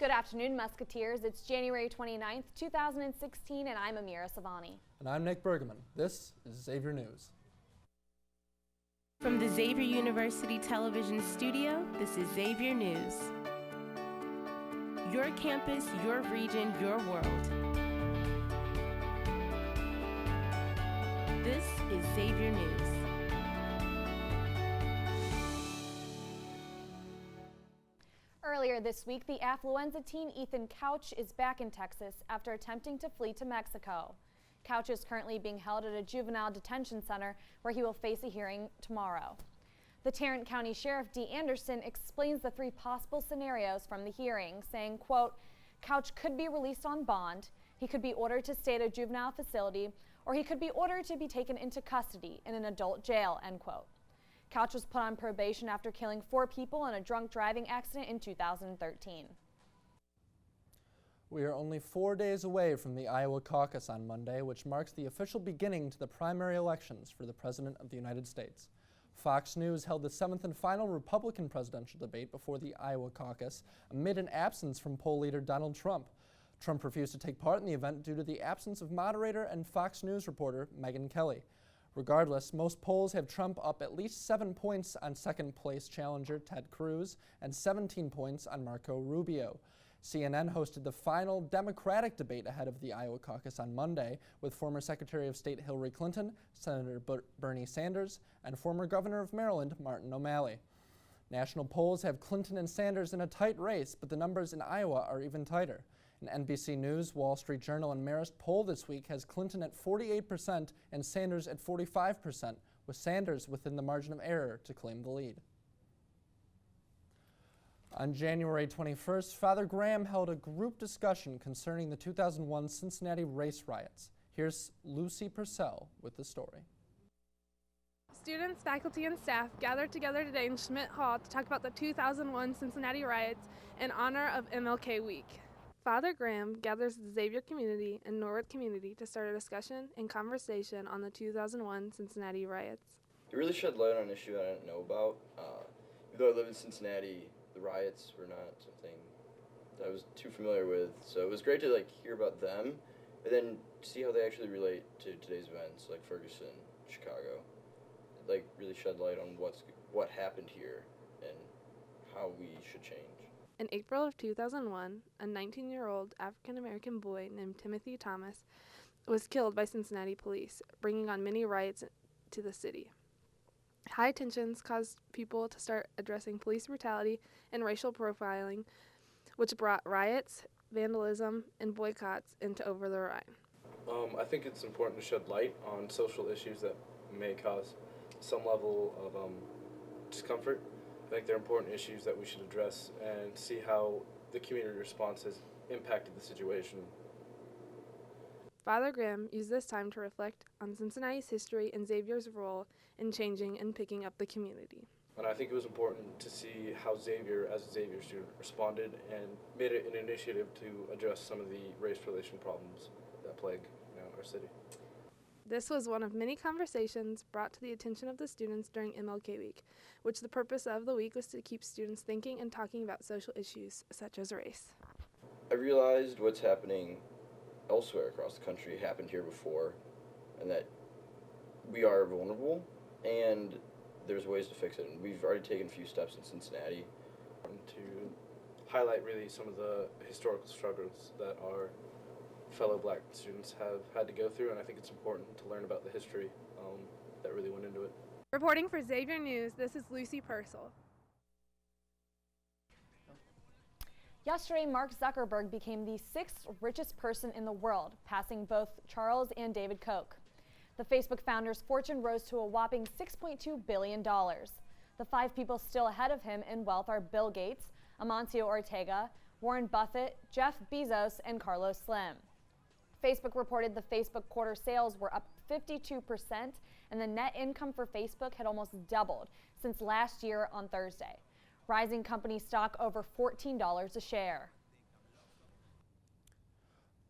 Good afternoon, Musketeers. It's January 29th, 2016, and I'm Amira Savani. And I'm Nick Bergman. This is Xavier News. From the Xavier University Television Studio, this is Xavier News. Your campus, your region, your world. This is Xavier News. Earlier this week, the affluenza teen Ethan Couch is back in Texas after attempting to flee to Mexico. Couch is currently being held at a juvenile detention center where he will face a hearing tomorrow. The Tarrant County Sheriff D. Anderson explains the three possible scenarios from the hearing, saying, quote, Couch could be released on bond, he could be ordered to stay at a juvenile facility, or he could be ordered to be taken into custody in an adult jail, end quote. Couch was put on probation after killing 4 people in a drunk driving accident in 2013. We are only 4 days away from the Iowa caucus on Monday, which marks the official beginning to the primary elections for the President of the United States. Fox News held the 7th and final Republican presidential debate before the Iowa caucus amid an absence from poll leader Donald Trump. Trump refused to take part in the event due to the absence of moderator and Fox News reporter Megyn Kelly. Regardless, most polls have Trump up at least 7 points on second-place challenger Ted Cruz and 17 points on Marco Rubio. CNN hosted the final Democratic debate ahead of the Iowa caucus on Monday with former Secretary of State Hillary Clinton, Senator Bernie Sanders, and former Governor of Maryland Martin O'Malley. National polls have Clinton and Sanders in a tight race, but the numbers in Iowa are even tighter. An NBC News, Wall Street Journal, and Marist poll this week has Clinton at 48% and Sanders at 45%, with Sanders within the margin of error to claim the lead. On January 21st, Father Graham held a group discussion concerning the 2001 Cincinnati race riots. Here's Lucy Purcell with the story. Students, faculty, and staff gathered together today in Schmidt Hall to talk about the 2001 Cincinnati riots in honor of MLK Week. Father Graham gathers the Xavier community and Norwood community to start a discussion and conversation on the 2001 Cincinnati riots. It really shed light on an issue I didn't know about. Even though I live in Cincinnati, the riots were not something that I was too familiar with. So it was great to hear about them, and then see how they actually relate to today's events, like Ferguson, Chicago. It really shed light on what happened here and how we should change. In April of 2001, a 19-year-old African-American boy named Timothy Thomas was killed by Cincinnati police, bringing on many riots to the city. High tensions caused people to start addressing police brutality and racial profiling, which brought riots, vandalism, and boycotts into over the Rhine. I think it's important to shed light on social issues that may cause some level of discomfort. I think they're important issues that we should address and see how the community response has impacted the situation. Father Graham used this time to reflect on Cincinnati's history and Xavier's role in changing and picking up the community. And I think it was important to see how Xavier, as a Xavier student, responded and made it an initiative to address some of the race relation problems that plague our city. This was one of many conversations brought to the attention of the students during MLK Week, which the purpose of the week was to keep students thinking and talking about social issues such as race. I realized what's happening elsewhere across the country happened here before, and that we are vulnerable, and there's ways to fix it. And we've already taken a few steps in Cincinnati. To highlight really some of the historical struggles that our fellow black students have had to go through, and I think it's important to learn about the history that really went into it. Reporting for Xavier News, this is Lucy Purcell. Yesterday, Mark Zuckerberg became the 6th richest person in the world, passing both Charles and David Koch. The Facebook founder's fortune rose to a whopping $6.2 billion. The 5 people still ahead of him in wealth are Bill Gates, Amancio Ortega, Warren Buffett, Jeff Bezos, and Carlos Slim. Facebook reported the Facebook quarter sales were up 52%, and the net income for Facebook had almost doubled since last year on Thursday, rising company stock over $14 a share.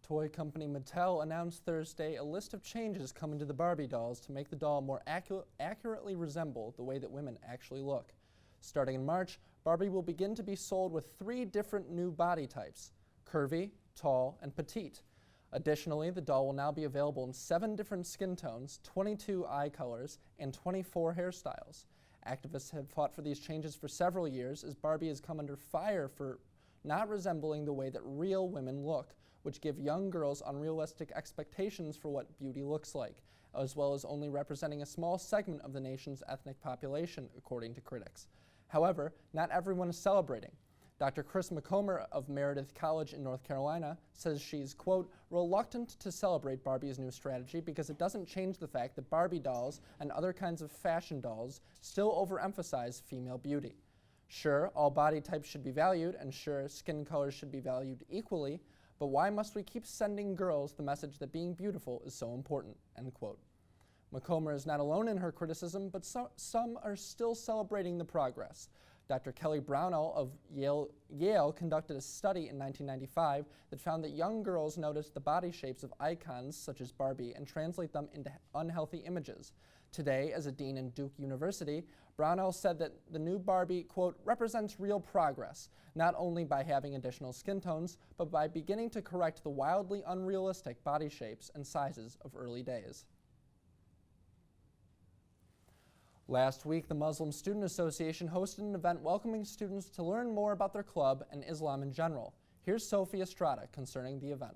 Toy company Mattel announced Thursday a list of changes coming to the Barbie dolls to make the doll more accurately resemble the way that women actually look. Starting in March, Barbie will begin to be sold with 3 different new body types: curvy, tall, and petite. Additionally, the doll will now be available in 7 different skin tones, 22 eye colors, and 24 hairstyles. Activists have fought for these changes for several years, as Barbie has come under fire for not resembling the way that real women look, which give young girls unrealistic expectations for what beauty looks like, as well as only representing a small segment of the nation's ethnic population, according to critics. However, not everyone is celebrating. Dr. Chris McComber of Meredith College in North Carolina says she's, quote, reluctant to celebrate Barbie's new strategy because it doesn't change the fact that Barbie dolls and other kinds of fashion dolls still overemphasize female beauty. Sure, all body types should be valued, and sure, skin colors should be valued equally, but why must we keep sending girls the message that being beautiful is so important, end quote. McComber is not alone in her criticism, but some are still celebrating the progress. Dr. Kelly Brownell of Yale conducted a study in 1995 that found that young girls notice the body shapes of icons such as Barbie and translate them into unhealthy images. Today, as a dean in Duke University, Brownell said that the new Barbie, quote, represents real progress, not only by having additional skin tones, but by beginning to correct the wildly unrealistic body shapes and sizes of early days. Last week, the Muslim Student Association hosted an event welcoming students to learn more about their club and Islam in general. Here's Sophie Estrada concerning the event.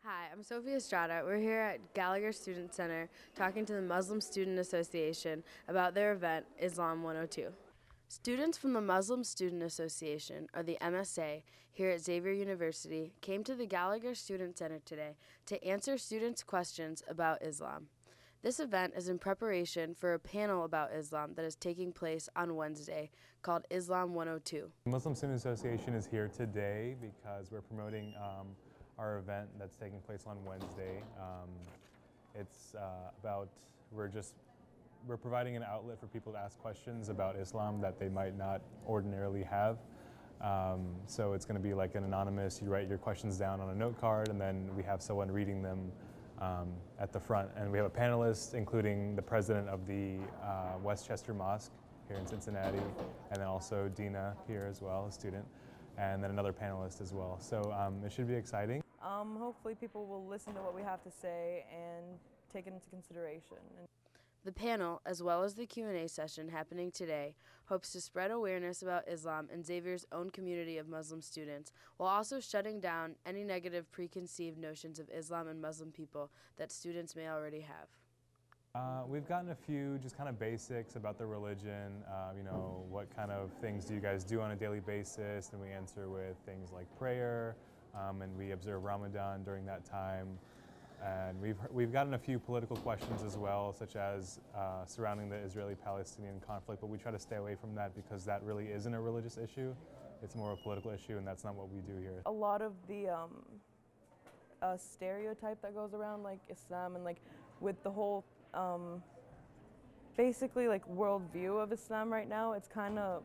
Hi, I'm Sophie Estrada. We're here at Gallagher Student Center talking to the Muslim Student Association about their event, Islam 102. Students from the Muslim Student Association, or the MSA, here at Xavier University came to the Gallagher Student Center today to answer students' questions about Islam. This event is in preparation for a panel about Islam that is taking place on Wednesday called Islam 102. The Muslim Student Association is here today because we're promoting our event that's taking place on Wednesday. It's we're providing an outlet for people to ask questions about Islam that they might not ordinarily have. So it's going to be like an anonymous, you write your questions down on a note card and then we have someone reading them at the front. And we have a panelist, including the president of the Westchester Mosque here in Cincinnati, and then also Dina here as well, a student, and then another panelist as well. So it should be exciting. Hopefully people will listen to what we have to say and take it into consideration. The panel, as well as the Q&A session happening today, hopes to spread awareness about Islam in Xavier's own community of Muslim students, while also shutting down any negative preconceived notions of Islam and Muslim people that students may already have. We've gotten a few just kind of basics about the religion, what kind of things do you guys do on a daily basis, and we answer with things like prayer, and we observe Ramadan during that time. And we've gotten a few political questions as well, such as surrounding the Israeli-Palestinian conflict, but we try to stay away from that because that really isn't a religious issue. It's more a political issue, and that's not what we do here. A lot of the stereotype that goes around like Islam and like with the whole basically like worldview of Islam right now, it's kind of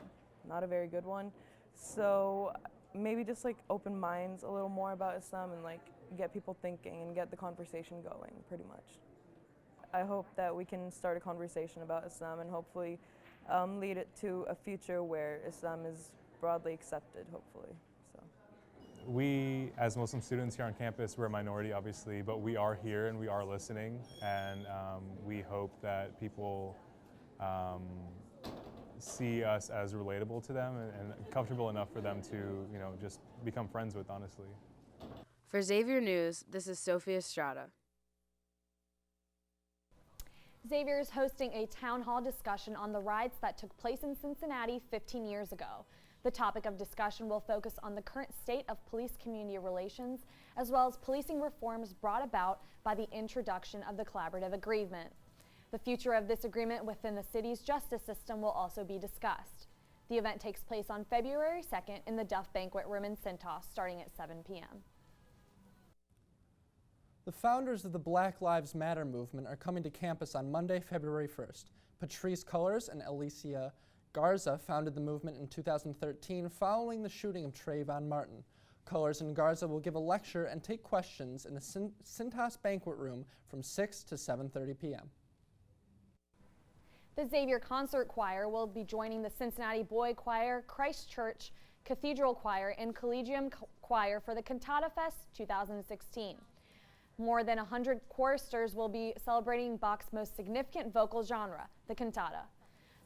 not a very good one. So maybe just like open minds a little more about Islam and like get people thinking and get the conversation going, pretty much. I hope that we can start a conversation about Islam and hopefully lead it to a future where Islam is broadly accepted, hopefully. So. We, as Muslim students here on campus, we're a minority obviously, but we are here and we are listening, and we hope that people see us as relatable to them and comfortable enough for them to, just become friends with, honestly. For Xavier News, this is Sophie Estrada. Xavier is hosting a town hall discussion on the riots that took place in Cincinnati 15 years ago. The topic of discussion will focus on the current state of police-community relations, as well as policing reforms brought about by the introduction of the collaborative agreement. The future of this agreement within the city's justice system will also be discussed. The event takes place on February 2nd in the Duff Banquet Room in Cintas, starting at 7 p.m. The founders of the Black Lives Matter movement are coming to campus on Monday, February 1st. Patrice Cullors and Alicia Garza founded the movement in 2013 following the shooting of Trayvon Martin. Cullors and Garza will give a lecture and take questions in the Cintas Banquet Room from 6 to 7:30 p.m. The Xavier Concert Choir will be joining the Cincinnati Boy Choir, Christ Church Cathedral Choir, and Collegium Choir for the Cantata Fest 2016. More than 100 choristers will be celebrating Bach's most significant vocal genre, the cantata.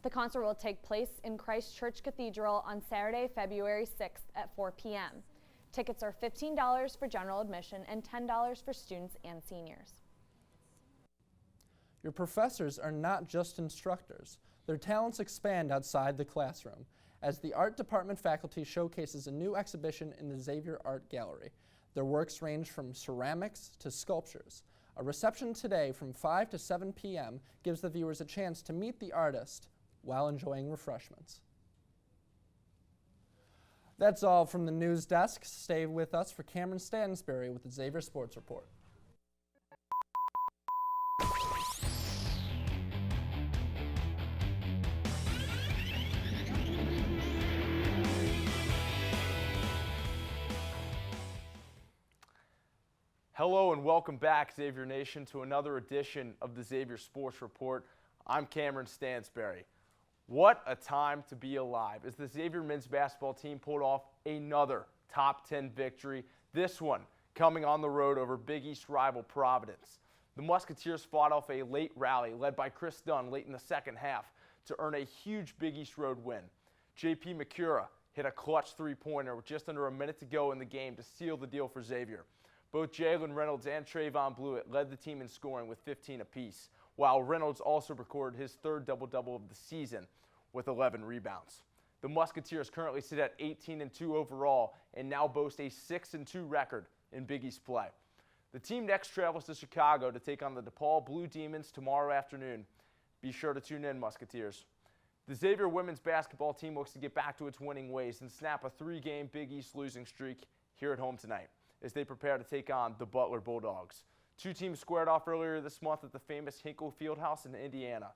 The concert will take place in Christ Church Cathedral on Saturday, February 6th at 4 p.m. Tickets are $15 for general admission and $10 for students and seniors. Your professors are not just instructors. Their talents expand outside the classroom as the art department faculty showcases a new exhibition in the Xavier Art Gallery. Their works range from ceramics to sculptures. A reception today from 5 to 7 p.m. gives the viewers a chance to meet the artist while enjoying refreshments. That's all from the news desk. Stay with us for Cameron Stansberry with the Xavier Sports Report. Hello and welcome back, Xavier Nation, to another edition of the Xavier Sports Report. I'm Cameron Stansberry. What a time to be alive as the Xavier men's basketball team pulled off another top 10 victory, this one coming on the road over Big East rival Providence. The Musketeers fought off a late rally led by Chris Dunn late in the second half to earn a huge Big East road win. J.P. McCura hit a clutch three-pointer with just under a minute to go in the game to seal the deal for Xavier. Both Jalen Reynolds and Trayvon Blewett led the team in scoring with 15 apiece, while Reynolds also recorded his third double-double of the season with 11 rebounds. The Musketeers currently sit at 18-2 overall and now boast a 6-2 record in Big East play. The team next travels to Chicago to take on the DePaul Blue Demons tomorrow afternoon. Be sure to tune in, Musketeers. The Xavier women's basketball team looks to get back to its winning ways and snap a 3-game Big East losing streak here at home tonight as they prepare to take on the Butler Bulldogs. Two teams squared off earlier this month at the famous Hinkle Fieldhouse in Indiana.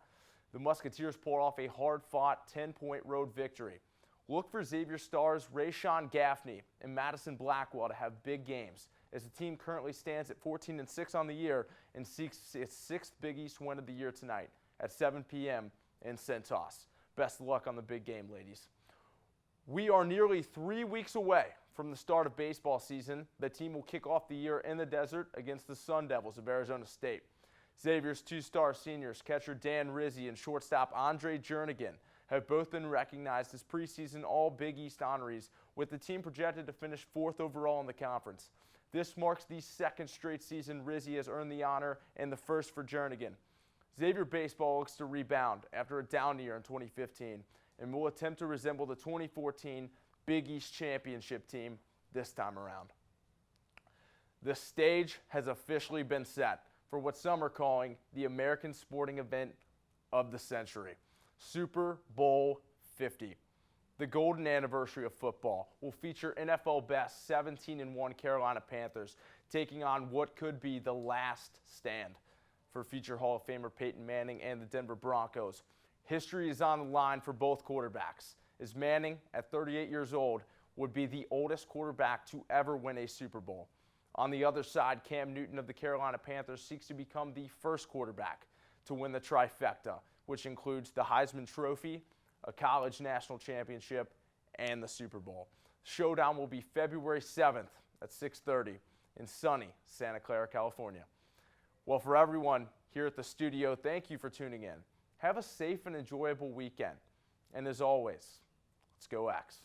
The Musketeers pulled off a hard-fought 10-point road victory. Look for Xavier stars Rayshawn Gaffney and Madison Blackwell to have big games as the team currently stands at 14-6 on the year and seeks its 6th Big East win of the year tonight at 7 p.m. in Centos. Best of luck on the big game, ladies. We are nearly 3 weeks away from the start of baseball season. The team will kick off the year in the desert against the Sun Devils of Arizona State. Xavier's two-star seniors, catcher Dan Rizzi and shortstop Andre Jernigan, have both been recognized as preseason All-Big East honorees, with the team projected to finish 4th overall in the conference. This marks the 2nd straight season Rizzi has earned the honor and the first for Jernigan. Xavier baseball looks to rebound after a down year in 2015 and will attempt to resemble the 2014 Big East Championship team this time around. The stage has officially been set for what some are calling the American sporting event of the century, Super Bowl 50. The golden anniversary of football will feature NFL best 17-1 Carolina Panthers taking on what could be the last stand for future Hall of Famer Peyton Manning and the Denver Broncos. History is on the line for both quarterbacks, as Manning, at 38 years old, would be the oldest quarterback to ever win a Super Bowl. On the other side, Cam Newton of the Carolina Panthers seeks to become the first quarterback to win the trifecta, which includes the Heisman Trophy, a college national championship, and the Super Bowl. Showdown will be February 7th at 6:30 in sunny Santa Clara, California. Well, for everyone here at the studio, thank you for tuning in. Have a safe and enjoyable weekend. And as always, let's go Axe.